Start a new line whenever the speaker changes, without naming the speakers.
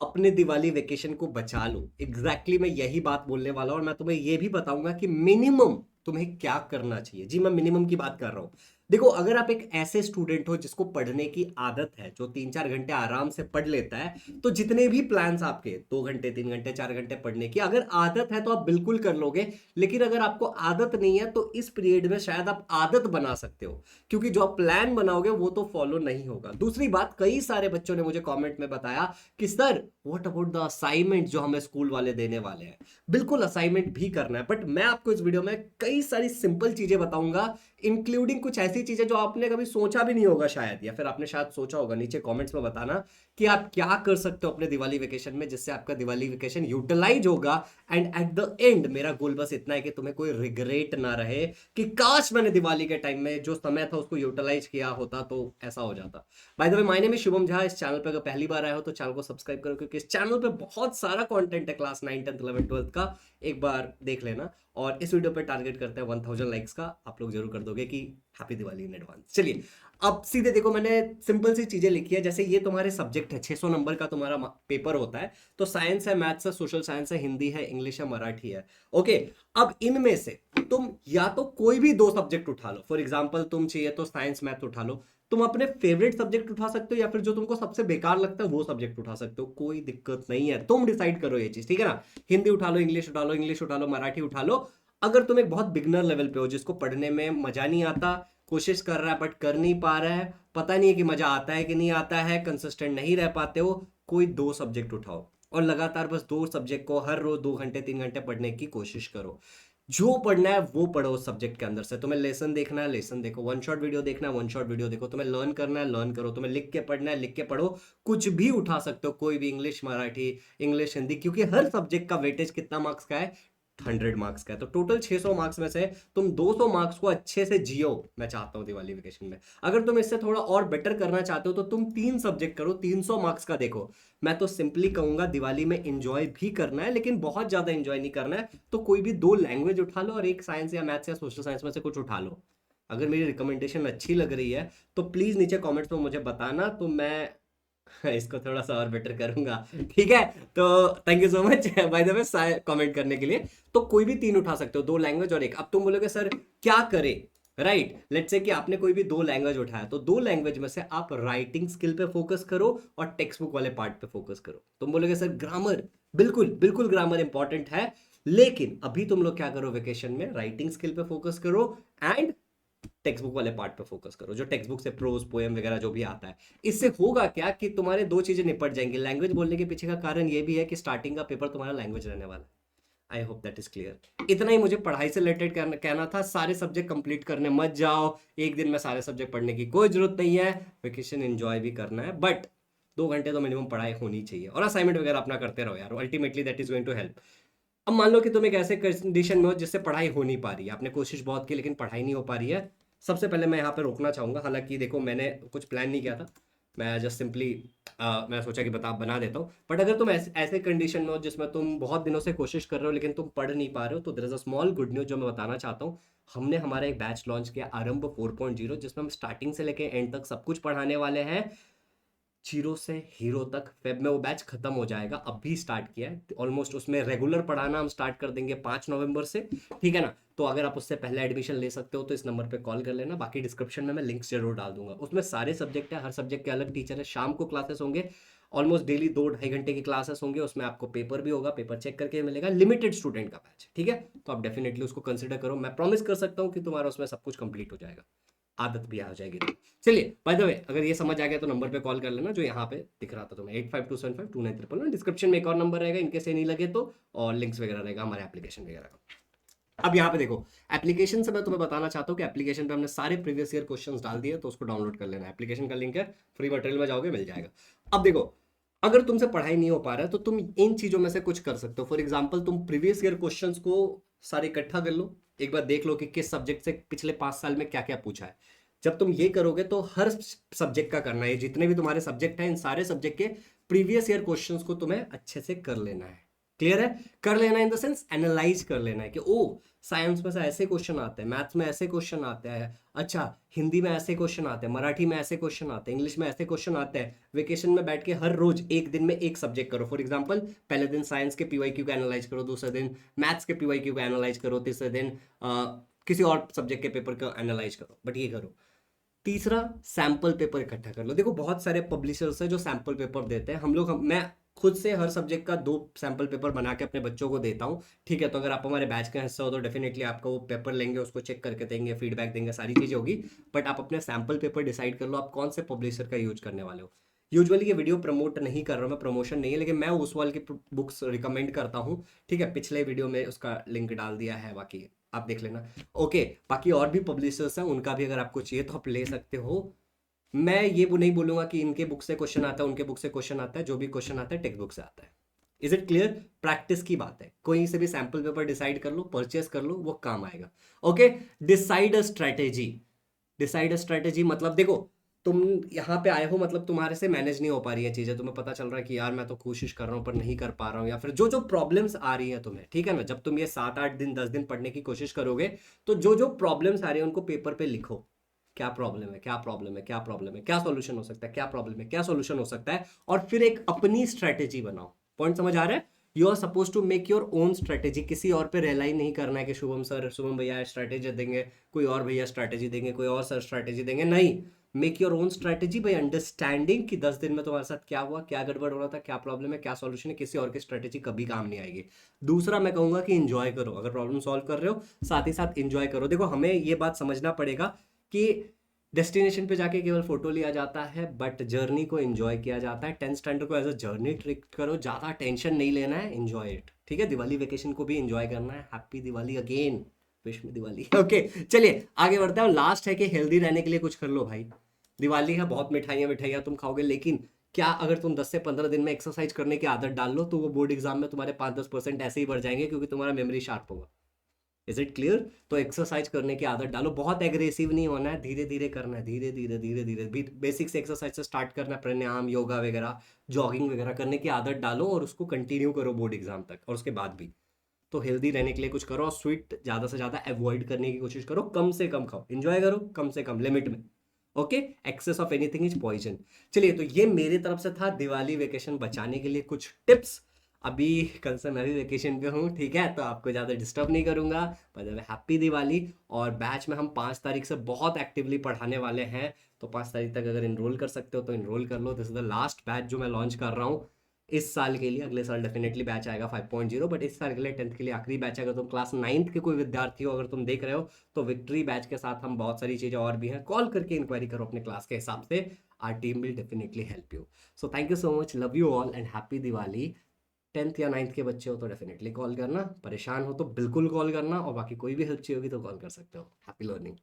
अपने दिवाली वेकेशन को बचा लो। मैं यही बात बोलने वाला हूं और मैं तुम्हें यह भी बताऊंगा कि मिनिमम तुम्हें क्या करना चाहिए। जी, मैं मिनिमम की बात कर रहा हूं। देखो, अगर आप एक ऐसे स्टूडेंट हो जिसको पढ़ने की आदत है, जो 3-4 घंटे आराम से पढ़ लेता है, तो जितने भी प्लान्स आपके 2 घंटे, 3 घंटे, 4 घंटे पढ़ने की अगर आदत है तो आप बिल्कुल कर लोगे। लेकिन अगर आपको आदत नहीं है तो इस पीरियड में शायद आप आदत बना सकते हो, क्योंकि जो आप प्लान बनाओगे वो तो फॉलो नहीं होगा। दूसरी बात, कई सारे बच्चों ने मुझे कमेंट में बताया कि sir what about the assignment जो हमें स्कूल वाले देने वाले हैं। बिल्कुल असाइनमेंट भी करना है, बट मैं आपको इस वीडियो में कई सारी सिंपल चीजें बताऊंगा, इंक्लूडिंग कुछ ऐसी चीजें जो आपने कभी सोचा भी नहीं होगा शायद, या फिर आपने शायद सोचा होगा। नीचे कमेंट्स में बताना कि आप क्या कर सकते हो अपने दिवाली वेकेशन में जिससे आपका दिवाली वेकेशन यूटिलाइज होगा। एंड एट द एंड मेरा गोल बस इतना है कि तुम्हें कोई रिग्रेट ना रहे कि काश मैंने दिवाली के टाइम में जो समय था उसको यूटिलाइज किया होता तो ऐसा हो जाता। By the way, my name is Shubham Jha. इस चैनल पे अगर पहली बार आए हो तो चैनल को सब्सक्राइब करो, क्योंकि इस चैनल पे बहुत सारा कंटेंट है क्लास 9, 10, 11, 12 का। एक बार देख लेना। और इस वीडियो पे टारगेट करते हैं 1000 लाइक्स का। आप लोग जरूर कर दोगे कि हैप्पी दिवाली इन एडवांस। चलिए, अब सीधे देखो, मैंने सिंपल सी चीजें लिखी है। जैसे ये तुम्हारे सब्जेक्ट है, 600 नंबर का तुम्हारा पेपर होता है। तो साइंस है, मैथ्स है, सोशल साइंस है, हिंदी है, इंग्लिश है, मराठी है। ओके। अब इनमें से तुम या तो कोई भी दो सब्जेक्ट उठा लो। फॉर एग्जाम्पल, तुम चाहिए तो साइंस मैथ उठा लो। तुम अपने फेवरेट सब्जेक्ट उठा सकते हो, या फिर जो तुमको सबसे बेकार लगता है वो सब्जेक्ट उठा सकते हो। कोई दिक्कत नहीं है, तुम डिसाइड करो ये चीज, ठीक है ना। हिंदी उठा लो, इंग्लिश उठा लो, इंग्लिश उठा लो, मराठी उठा लो। अगर तुम एक बहुत बिगनर लेवल पे हो, जिसको पढ़ने में मजा नहीं आता, कोशिश कर रहा है बट कर नहीं पा रहा है, पता नहीं है कि मजा आता है कि नहीं आता है, कंसिस्टेंट नहीं रह पाते हो, कोई दो सब्जेक्ट उठाओ और लगातार बस दो सब्जेक्ट को हर रोज 2 घंटे, 3 घंटे पढ़ने की कोशिश करो। जो पढ़ना है वो पढ़ो उस सब्जेक्ट के अंदर से। तुम्हें लेसन देखना है, लेसन देखो। वन शॉट वीडियो देखना है, वन शॉट वीडियो देखो। तुम्हें लर्न करना है, लर्न करो। तुम्हें लिख के पढ़ना है, लिख के पढ़ो। कुछ भी उठा सकते हो, कोई भी, इंग्लिश, मराठी, इंग्लिश, हिंदी, क्योंकि हर सब्जेक्ट का वेटेज कितना मार्क्स का है? 100 मार्क्स का है। तो टोटल 600 मार्क्स में से तुम 200 मार्क्स को अच्छे से जियो, मैं चाहता हूं दिवाली वेकेशन में। अगर तुम इससे थोड़ा और बेटर करना चाहते हो तो तुम 3 सब्जेक्ट करो, 300 मार्क्स का देखो। मैं तो सिंपली कहूंगा दिवाली में एंजॉय भी करना है, लेकिन बहुत ज्यादा एंजॉय नहीं करना है। तो कोई भी दो लैंग्वेज उठा लो और एक साइंस या मैथ्स या सोशल साइंस में से कुछ उठा लो। अगर मेरी रिकमेंडेशन अच्छी लग रही है तो प्लीज नीचे कमेंट्स में मुझे बताना, तो मैं इसको थोड़ा सा और बेटर करूंगा। ठीक है। तो thank you so much by the way comment करने के लिए। तो कोई भी तीन उठा सकते हो, दो लैंग्वेज और एक। अब तुम बोलोगे सर क्या करे, राइट। लेट्स से कि आपने कोई भी दो लैंग्वेज उठाया, तो दो लैंग्वेज में से आप राइटिंग स्किल पे फोकस करो और टेक्स्ट बुक वाले पार्ट पे फोकस करो। तुम बोलोगे सर ग्रामर, बिल्कुल बिल्कुल ग्रामर इंपॉर्टेंट है, लेकिन अभी तुम लोग क्या करो, वेकेशन में राइटिंग स्किल पे फोकस करो एंड टेक्स्ट बुक वाले पार्ट पे फोकस करो, जो टेक्स्ट बुक से प्रोज पोएम वगैरह जो भी आता है। इससे होगा क्या कि तुम्हारे दो चीजें निपट जाएंगी। लैंग्वेज बोलने के पीछे का कारण ये भी है कि स्टार्टिंग का पेपर तुम्हारा लैंग्वेज रहने वाला है। I hope that is clear. इतना ही मुझे पढ़ाई से रिलेटेड कहना था। सारे सब्जेक्ट कंप्लीट करने मत जाओ, एक दिन में सारे सब्जेक्ट पढ़ने की कोई जरूरत नहीं है। वेकेशन एंजॉय भी करना है, बट 2 घंटे तो मिनिमम पढ़ाई होनी चाहिए। और असाइनमेंट वगैरह अपना करते रहो यार, ultimately that is going to help. अब मान लो कि तुम एक ऐसे कंडीशन में हो जिससे पढ़ाई हो नहीं पा रही है, आपने कोशिश बहुत की लेकिन पढ़ाई नहीं हो पा रही है। सबसे पहले मैं यहाँ पे रोकना चाहूंगा। हालांकि देखो, मैंने कुछ प्लान नहीं किया था, मैं जस्ट सिंपली मैं सोचा कि बना देता हूँ। बट अगर तुम ऐसे कंडीशन में हो जिसमें तुम बहुत दिनों से कोशिश कर रहे हो लेकिन तुम पढ़ नहीं पा रहे हो, तो there is a small good news जो मैं बताना चाहता हूँ। हमने हमारा एक बैच लॉन्च किया, आरंभ 4.0, जिसमें हम स्टार्टिंग से लेकर एंड तक सब कुछ पढ़ाने वाले हैं, जीरो से हीरो तक। फेब में वो बैच खत्म हो जाएगा, अब भी स्टार्ट किया है ऑलमोस्ट। उसमें रेगुलर पढ़ाना हम स्टार्ट कर देंगे 5 नवंबर से, ठीक है ना। तो अगर आप उससे पहले एडमिशन ले सकते हो तो इस नंबर पे कॉल कर लेना। बाकी डिस्क्रिप्शन में मैं लिंक्स जरूर डाल दूंगा। उसमें सारे सब्जेक्ट है, हर सब्जेक्ट के अलग टीचर है। शाम को क्लासेस होंगे, ऑलमोस्ट डेली 2-2.5 घंटे की क्लासेस होंगे। उसमें आपको पेपर भी होगा, पेपर चेक करके मिलेगा। लिमिटेड स्टूडेंट का बैच, ठीक है। तो आप डेफिनेटली उसको कंसिडर करो। मैं प्रॉमिस कर सकता हूँ कि तुम्हारा उसमें सब कुछ कंप्लीट हो जाएगा, आदत भी आ जाएगी तो। चलिए, बाय द वे, अगर ये समझ आ गया तो नंबर पे कॉल कर लेना जो यहाँ पे दिख रहा था तुम्हें, 8527529311। डिस्क्रिप्शन में एक और नंबर रहेगा इनकेस ये नहीं लगे तो, और लिंक्स वगैरह रहेगा हमारे एप्लीकेशन वगैरह का। अब यहाँ पे देखो, एप्लीकेशन से मैं तुम्हें बताना चाहता हूँ कि एप्लीकेशन पे हमने सारे प्रीवियस ईयर क्वेश्चंस डाल दिए, तो उसको डाउनलोड कर लेना। एप्लीकेशन का लिंक है, फ्री मटेरियल में जाओगे मिल जाएगा। अब देखो, अगर तुमसे पढ़ाई नहीं हो पा रहा है तो तुम इन चीजों में से कुछ कर सकते हो। फॉर एग्जाम्पल, तुम प्रीवियस ईयर क्वेश्चंस को सारे इकट्ठा कर लो, एक बार देख लो कि किस सब्जेक्ट से पिछले 5 साल में क्या क्या पूछा है। जब तुम ये करोगे तो हर सब्जेक्ट का करना है, जितने भी तुम्हारे सब्जेक्ट हैं इन सारे सब्जेक्ट के प्रीवियस ईयर क्वेश्चंस को तुम्हें अच्छे से कर लेना है। क्लियर है? कर लेना इन द सेंस एनालाइज कर लेना है कि ओ साइंस में से ऐसे क्वेश्चन आते हैं, मैथ्स में ऐसे क्वेश्चन आते हैं, अच्छा हिंदी में ऐसे क्वेश्चन आते हैं, मराठी में ऐसे क्वेश्चन आते हैं, इंग्लिश में ऐसे क्वेश्चन आते हैं। वेकेशन में बैठ के हर रोज एक दिन में एक सब्जेक्ट करो। फॉर एग्जांपल पहले दिन साइंस के पीवाईक्यू को एनालाइज करो, दूसरे दिन मैथ्स के पीवाईक्यू को एनालाइज करो, तीसरे दिन किसी और सब्जेक्ट के पेपर को एनालाइज करो, बट ये करो। तीसरा, सैंपल पेपर इकट्ठा कर लो। देखो बहुत सारे पब्लिशर्स हैं जो सैंपल पेपर देते हैं, मैं खुद से हर सब्जेक्ट का 2 सैंपल पेपर बना के अपने बच्चों को देता हूँ। ठीक है, तो अगर आप हमारे बैच का हिस्सा हो तो डेफिनेटली आपका वो पेपर लेंगे, उसको चेक करके देंगे, फीडबैक देंगे, सारी चीज़ें होगी। बट आप अपने सैंपल पेपर डिसाइड कर लो आप कौन से पब्लिशर का यूज करने वाले हो। यूजुअली ये वीडियो प्रमोट नहीं कर रहा हूँ मैं, प्रमोशन नहीं है, लेकिन मैं उस वाल की बुक्स रिकमेंड करता हूँ। ठीक है, पिछले वीडियो में उसका लिंक डाल दिया है, बाकी आप देख लेना। ओके, बाकी और भी पब्लिशर्स हैं, उनका भी अगर आपको चाहिए तो आप ले सकते हो। मैं ये वो नहीं बोलूंगा कि इनके बुक से क्वेश्चन आता है, उनके बुक से क्वेश्चन आता है, जो भी क्वेश्चन आता है टेक्स्ट बुक से आता है। Is it clear? प्रैक्टिस की बात है, कोई से भी सैंपल पेपर डिसाइड कर लो, परचेस कर लो, वो काम आएगा। ओके, डिसाइड अ स्ट्रेटेजी। डिसाइड अ स्ट्रेटेजी मतलब देखो, तुम यहाँ पे आए हो मतलब तुम्हारे से मैनेज नहीं हो पा रही है चीजें, तुम्हें पता चल रहा है कि यार मैं तो कोशिश कर रहा हूँ पर नहीं कर पा रहा हूँ, या फिर जो जो प्रॉब्लम्स आ रही है तुम्हें, ठीक है ना, जब तुम ये 7-8 दिन 10 दिन पढ़ने की कोशिश करोगे तो जो जो प्रॉब्लम्स आ रही है उनको पेपर पे लिखो। क्या प्रॉब्लम है, क्या प्रॉब्लम है, क्या प्रॉब्लम है, क्या सॉल्यूशन हो सकता है, क्या प्रॉब्लम है, क्या सॉल्यूशन हो सकता है, और फिर एक अपनी स्ट्रेटेजी बनाओ। पॉइंट समझ आ रहा है? You are suppose to make your own strategy, किसी और पे रिलाई नहीं करना है कि शुभम सर, शुभम भैया स्ट्रेटेजी देंगे, कोई और भैया स्ट्रेटेजी देंगे, कोई और सर स्ट्रेटेजी देंगे, नहीं। Make your own strategy by understanding कि 10 दिन में तुम्हारे साथ क्या हुआ, क्या गड़बड़ हो रहा था, क्या प्रॉब्लम है, क्या सॉल्यूशन है, किसी और की स्ट्रेटेजी कभी काम नहीं आएगी। दूसरा मैं कहूंगा कि इंजॉय करो, अगर प्रॉब्लम सॉल्व कर रहे हो साथ ही साथ इंजॉय करो। देखो हमें ये बात समझना पड़ेगा कि डेस्टिनेशन पे जाके केवल फोटो लिया जाता है, बट जर्नी को एंजॉय किया जाता है। 10th स्टैंडर्ड को एज अ जर्नी ट्रिक करो, ज़्यादा टेंशन नहीं लेना है, एंजॉय इट। ठीक है, दिवाली वेकेशन को भी एंजॉय करना है। Happy Diwali again, wish me Diwali. Okay, चलिए आगे बढ़ते हैं। लास्ट है कि हेल्दी रहने के लिए कुछ कर लो भाई। दिवाली है, बहुत मिठाइयाँ मिठाइयाँ तुम खाओगे, लेकिन क्या अगर तुम 10 से 15 दिन में एक्सरसाइज करने की आदत डाल लो तो वो बोर्ड एग्जाम में तुम्हारे 5-10% ऐसे ही बढ़ जाएंगे, क्योंकि तुम्हारा मेमोरी शार्प होगा। Is it clear? तो एक्सरसाइज करने की आदत डालो, बहुत एग्रेसिव नहीं होना है, धीरे धीरे करना है, धीरे धीरे धीरे धीरे बेसिक से एक्सरसाइज से स्टार्ट करना है, प्राणायाम, योगा वगैरह, जॉगिंग वगैरह करने की आदत डालो और उसको कंटिन्यू करो बोर्ड एग्जाम तक और उसके बाद भी। तो हेल्दी रहने के लिए कुछ करो और स्वीट ज़्यादा से ज़्यादा अवॉइड करने की कोशिश करो, कम से कम खाओ, एंजॉय करो कम से कम लिमिट में। Okay, excess of anything is poison. चलिए, तो ये मेरी तरफ से था दिवाली वेकेशन बचाने के लिए कुछ टिप्स। अभी कल से मैं भी वेकेशन पे हूँ, ठीक है, तो आपको ज़्यादा डिस्टर्ब नहीं करूँगा। By the way happy Diwali. और बैच में हम 5 तारीख से बहुत एक्टिवली पढ़ाने वाले हैं, तो 5 तारीख तक अगर इनरोल कर सकते हो तो इनरोल कर लो। This is the last batch जो मैं लॉन्च कर रहा हूँ इस साल के लिए। अगले साल डेफिनेटली बैच आएगा 5.0, बट इस साल के लिए 10th के लिए आखिरी बैच है। अगर तुम क्लास 9th के कोई विद्यार्थी हो, अगर तुम देख रहे हो, तो विक्ट्री बैच के साथ हम बहुत सारी चीज़ें और भी हैं, कॉल करके इंक्वायरी करो अपने क्लास के हिसाब से। Our team will definitely help you. So thank you so much, love you all and happy Diwali. 10th या 9th के बच्चे हो तो डेफिनेटली कॉल करना, परेशान हो तो बिल्कुल कॉल करना, और बाकी कोई भी हेल्प चाहिए होगी तो कॉल कर सकते हो। Happy learning.